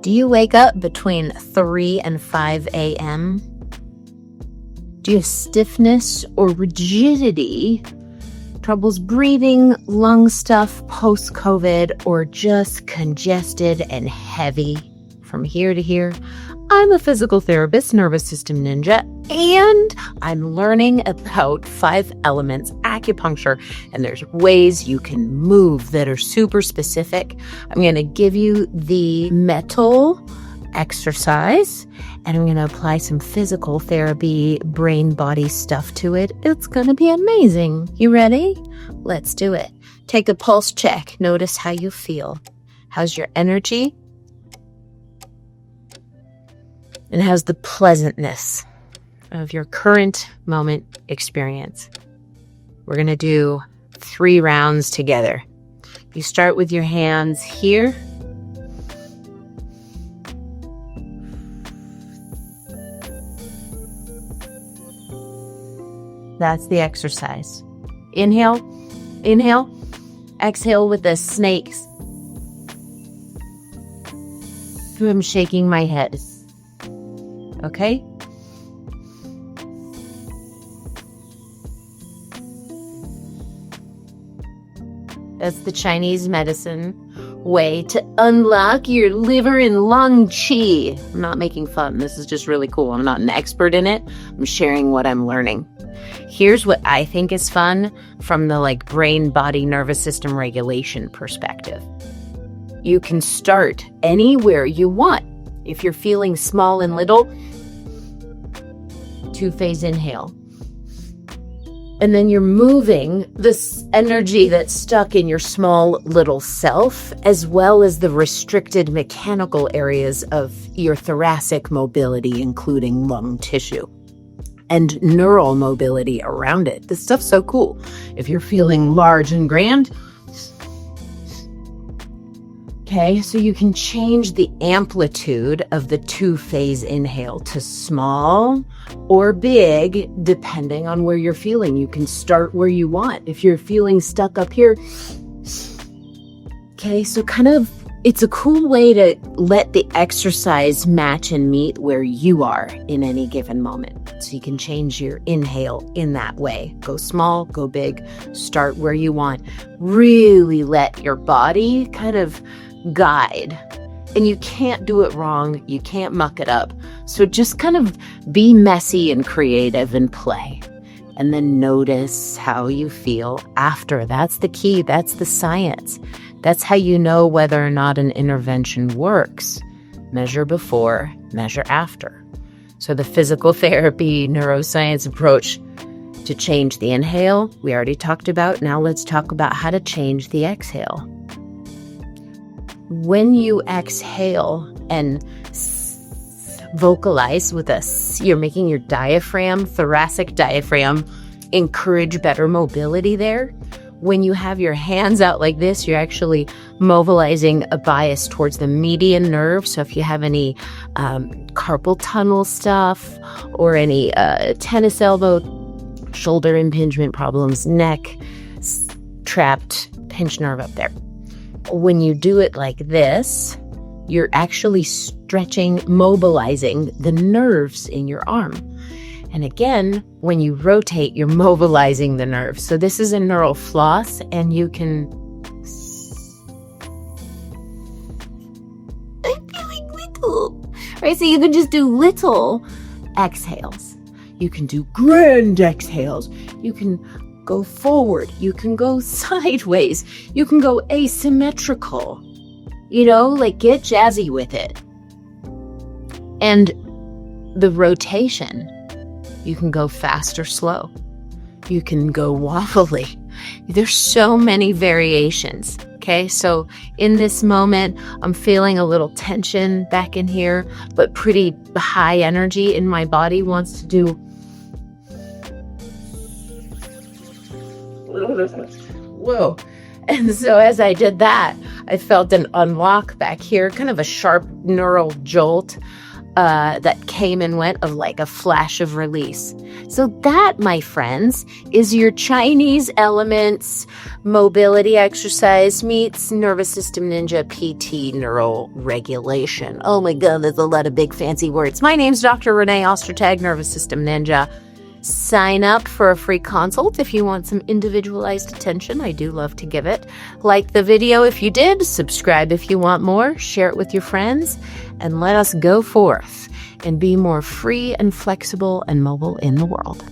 Do you wake up between 3 and 5 a.m.? Do you have stiffness or rigidity, troubles breathing, lung stuff post-COVID, or just congested and heavy from here to here? I'm a physical therapist, nervous system ninja, and I'm learning about 5 elements acupuncture, and there's ways you can move that are super specific. I'm going to give you the metal exercise, and I'm going to apply some physical therapy, brain body stuff to it. It's going to be amazing. You ready? Let's do it. Take a pulse check. Notice how you feel. How's your energy? And how's the pleasantness of your current moment experience? We're going to do 3 rounds together. You start with your hands here. That's the exercise. Inhale, inhale, exhale with the snakes. I'm shaking my head. Okay? That's the Chinese medicine way to unlock your liver and lung qi. I'm not making fun. This is just really cool. I'm not an expert in it. I'm sharing what I'm learning. Here's what I think is fun from the brain, body, nervous system regulation perspective. You can start anywhere you want. If you're feeling small and little, 2-phase inhale. And then you're moving this energy that's stuck in your small little self, as well as the restricted mechanical areas of your thoracic mobility, including lung tissue and neural mobility around it. This stuff's so cool. If you're feeling large and grand, okay, so you can change the amplitude of the 2-phase inhale to small or big, depending on where you're feeling. You can start where you want. If you're feeling stuck up here, okay, so it's a cool way to let the exercise match and meet where you are in any given moment. So you can change your inhale in that way. Go small, go big, start where you want. Really let your body guide. And you can't do it wrong. You can't muck it up. So just be messy and creative and play. And then notice how you feel after. That's the key. That's the science. That's how you know whether or not an intervention works. Measure before, measure after. So the physical therapy, neuroscience approach to change the inhale, we already talked about. Now let's talk about how to change the exhale. When you exhale and vocalize with you're making your diaphragm, thoracic diaphragm, encourage better mobility there. When you have your hands out like this, you're actually mobilizing a bias towards the median nerve. So if you have any carpal tunnel stuff or any tennis elbow, shoulder impingement problems, neck, trapped pinched nerve up there. When you do it like this, you're actually stretching, mobilizing the nerves in your arm. And again, when you rotate, you're mobilizing the nerves. So this is a neural floss, and you can... I'm feeling little. Right, so you can just do little exhales. You can do grand exhales. You can go forward. You can go sideways. You can go asymmetrical. Get jazzy with it. And the rotation, you can go fast or slow. You can go wobbly. There's so many variations. Okay, so in this moment, I'm feeling a little tension back in here, but pretty high energy in my body wants to do. Whoa. And so as I did that, I felt an unlock back here, kind of a sharp neural jolt. that came and went of like a flash of release. So that, my friends, is your Chinese elements mobility exercise meets nervous system ninja PT neural regulation. Oh my God, there's a lot of big fancy words. My name's Dr. Renée Ostertag, nervous system ninja. Sign up for a free consult if you want some individualized attention. I do love to give it. Like the video if you did, subscribe if you want more, share it with your friends, and let us go forth and be more free and flexible and mobile in the world.